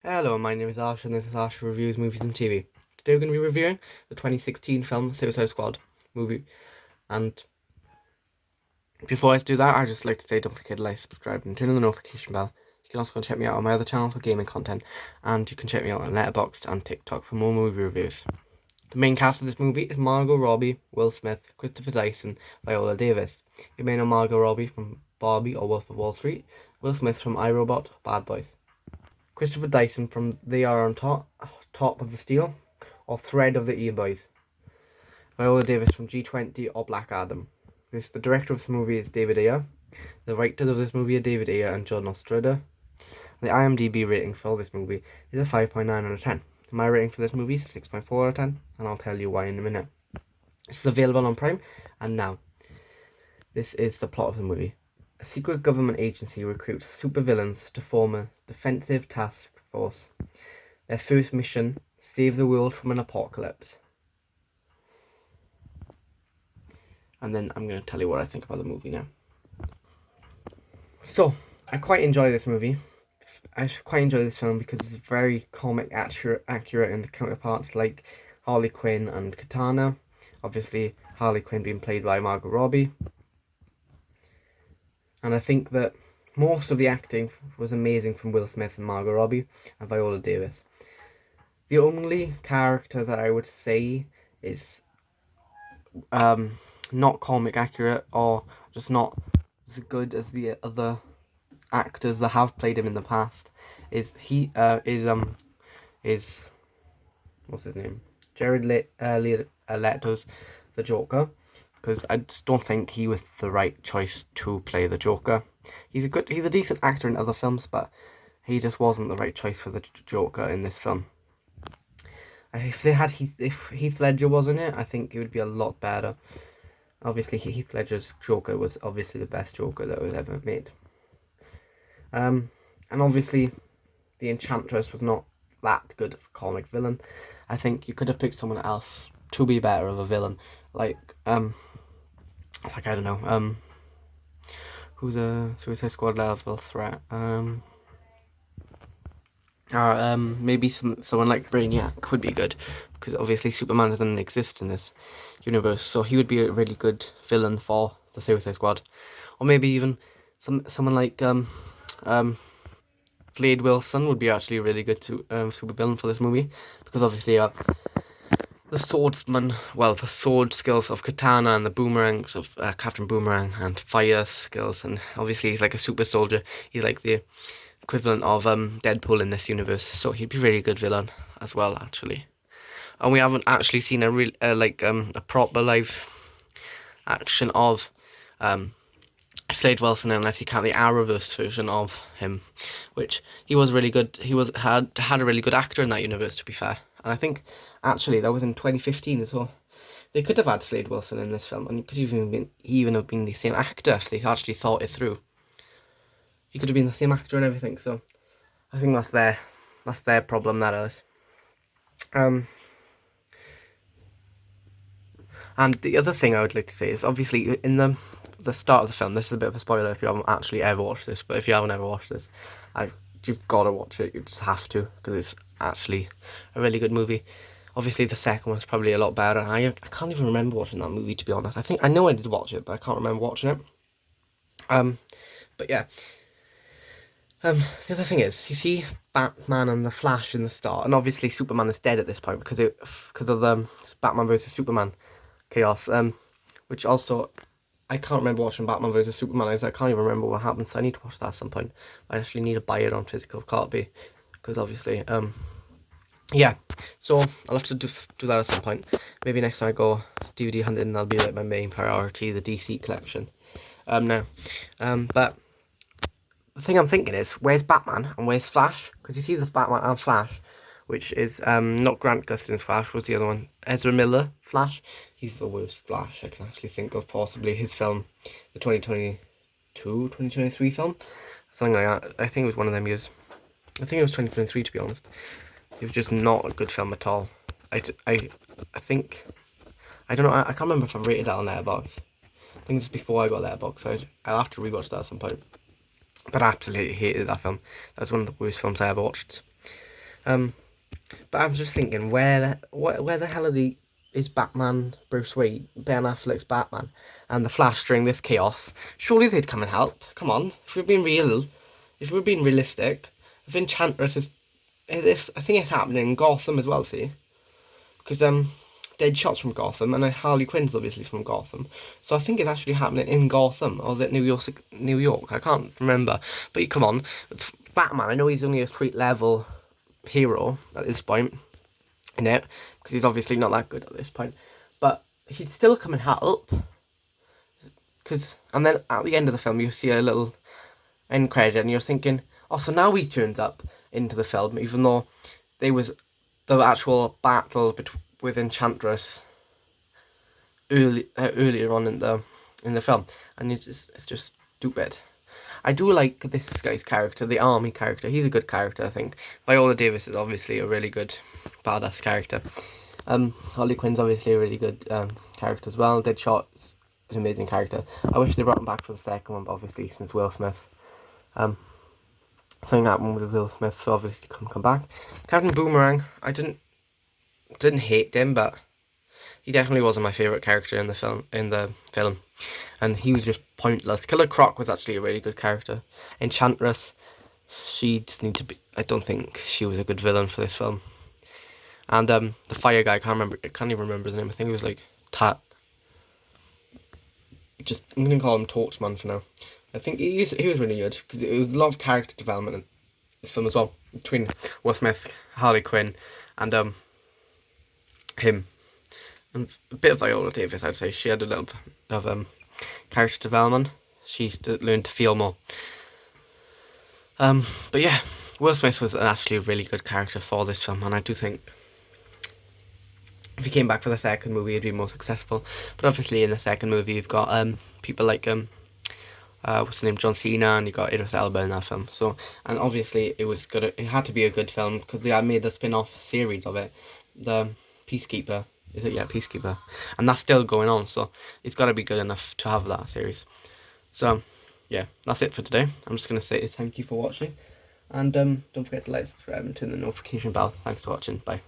Hello, my name is Ash and this is Ash Reviews Movies and TV. Today we're going to be reviewing the 2016 film Suicide Squad movie. And before I do that, I'd just like to say don't forget to like, subscribe and turn on the notification bell. You can also go check me out on my other channel for gaming content, and you can check me out on Letterboxd and TikTok for more movie reviews. The main cast of this movie is Margo Robbie, Will Smith, Christopher Dyson, Viola Davis. You may know Margo Robbie from Barbie or Wolf of Wall Street, Will Smith from iRobot, Bad Boys. Christopher Dyson from They Are on Top of the Steel, or Thread of the E-Boys. Viola Davis from G20 or Black Adam. The director of this movie is David Ayer. The writers of this movie are David Ayer and John Ostrander. The IMDb rating for this movie is a 5.9 out of 10. My rating for this movie is 6.4 out of 10, and I'll tell you why in a minute. This is available on Prime, and now, this is the plot of the movie. A secret government agency recruits supervillains to form a defensive task force. Their first mission: save the world from an apocalypse. And then I'm going to tell you what I think about the movie now. So, I quite enjoy this movie. I quite enjoy this film because it's very comic accurate in the counterparts like Harley Quinn and Katana. Obviously, Harley Quinn being played by Margot Robbie. And I think that most of the acting was amazing from Will Smith and Margot Robbie and Viola Davis. The only character that I would say is not comic accurate or just not as good as the other actors that have played him in the past is what's his name? Jared Leto's the Joker, because I just don't think he was the right choice to play the Joker. He's a decent actor in other films, but he just wasn't the right choice for the Joker in this film. If Heath Ledger was in it, I think it would be a lot better. Obviously, Heath Ledger's Joker was obviously the best Joker that was ever made. And obviously, the Enchantress was not that good of a comic villain. I think you could have picked someone else to be better of a villain, like I don't know, who's a Suicide Squad level threat, or maybe someone like Brainiac would be good, because obviously Superman doesn't exist in this universe, so he would be a really good villain for the Suicide Squad, or maybe even someone like Slade Wilson would be actually a really good super villain for this movie, because obviously the sword skills of Katana and the boomerangs of Captain Boomerang and fire skills, and obviously he's like a super soldier. He's like the equivalent of Deadpool in this universe, so he'd be a really good villain as well, actually. And we haven't actually seen a proper live action of Slade Wilson, unless you count the Arrowverse version of him, which he was really good. Had a really good actor in that universe, to be fair. And I think actually that was in 2015 as well. They could have had Slade Wilson in this film, and it could even have been the same actor if they actually thought it through. He could have been the same actor and everything. So I think that's their problem. That is. And the other thing I would like to say is, obviously, in the start of the film, this is a bit of a spoiler if you haven't actually ever watched this, but if you haven't ever watched this, you've got to watch it. You just have to, because it's actually a really good movie. Obviously, the second one's probably a lot better. I can't even remember watching that movie, to be honest. I know I did watch it, but I can't remember watching it. But yeah. The other thing is, you see Batman and the Flash in the start, and obviously Superman is dead at this point because of the Batman versus Superman chaos. Which also, I can't remember watching Batman vs Superman. I can't even remember what happened, so I need to watch that at some point. I actually need to buy it on physical copy, because obviously, yeah. So I'll have to do that at some point. Maybe next time I go DVD hunting, that'll be like my main priority, the DC collection. But the thing I'm thinking is, where's Batman and where's Flash? Because you see this Batman and Flash, which is not Grant Gustin's Flash, was the other one, Ezra Miller Flash. He's the worst Flash I can actually think of, possibly his film, the 2023 film, something like that. I think it was one of them years. I think it was 2023, to be honest. It was just not a good film at all. I think, I don't know, I can't remember if I rated that on Letterboxd. I think it's before I got Letterboxd, so I'll have to rewatch that at some point. But I absolutely hated that film. That was one of the worst films I ever watched. But I'm just thinking, where the hell is Batman, Bruce Wayne, Ben Affleck's Batman, and the Flash during this chaos? Surely they'd come and help. Come on, if we're being real, if we're being realistic, if Enchantress is this, I think it's happening in Gotham as well. See, because dead shots from Gotham, and Harley Quinn's obviously from Gotham, so I think it's actually happening in Gotham, or is it New York? New York, I can't remember. But come on, Batman. I know he's only a street level hero at this point, in it, because he's obviously not that good at this point, but he'd still come and help. And then at the end of the film, you see a little end credit, and you're thinking, oh, so now he turns up into the film, even though there was the actual battle with Enchantress earlier on in the film, and it's just stupid. I do like this guy's character, the army character. He's a good character, I think. Viola Davis is obviously a really good badass character. Harley Quinn's obviously a really good character as well. Deadshot's an amazing character. I wish they brought him back for the second one, but obviously since Will Smith, something happened with Will Smith, so obviously couldn't come back. Captain Boomerang, I didn't hate him, but he definitely wasn't my favourite character in the film. And he was just pointless. Killer Croc was actually a really good character. Enchantress, she just need to be. I don't think she was a good villain for this film. And the fire guy, I can't even remember his name. I think it was like I'm gonna call him Torchman for now. I think he was really good because it was a lot of character development in this film as well, between Will Smith, Harley Quinn, and him. And a bit of Viola Davis, I'd say. She had a little bit of character development. She learned to feel more. But yeah, Will Smith was actually a really good character for this film, and I do think if he came back for the second movie, he'd be more successful. But obviously, in the second movie, you've got people like what's the name, John Cena, and you got Idris Elba in that film. So, and obviously, it had to be a good film because they had made a spin-off series of it, the Peacekeeper. Is it? Yeah, Peacekeeper. And that's still going on, so it's got to be good enough to have that series. So, yeah, that's it for today. I'm just going to say thank you for watching. And don't forget to like, subscribe, and turn the notification bell. Thanks for watching. Bye.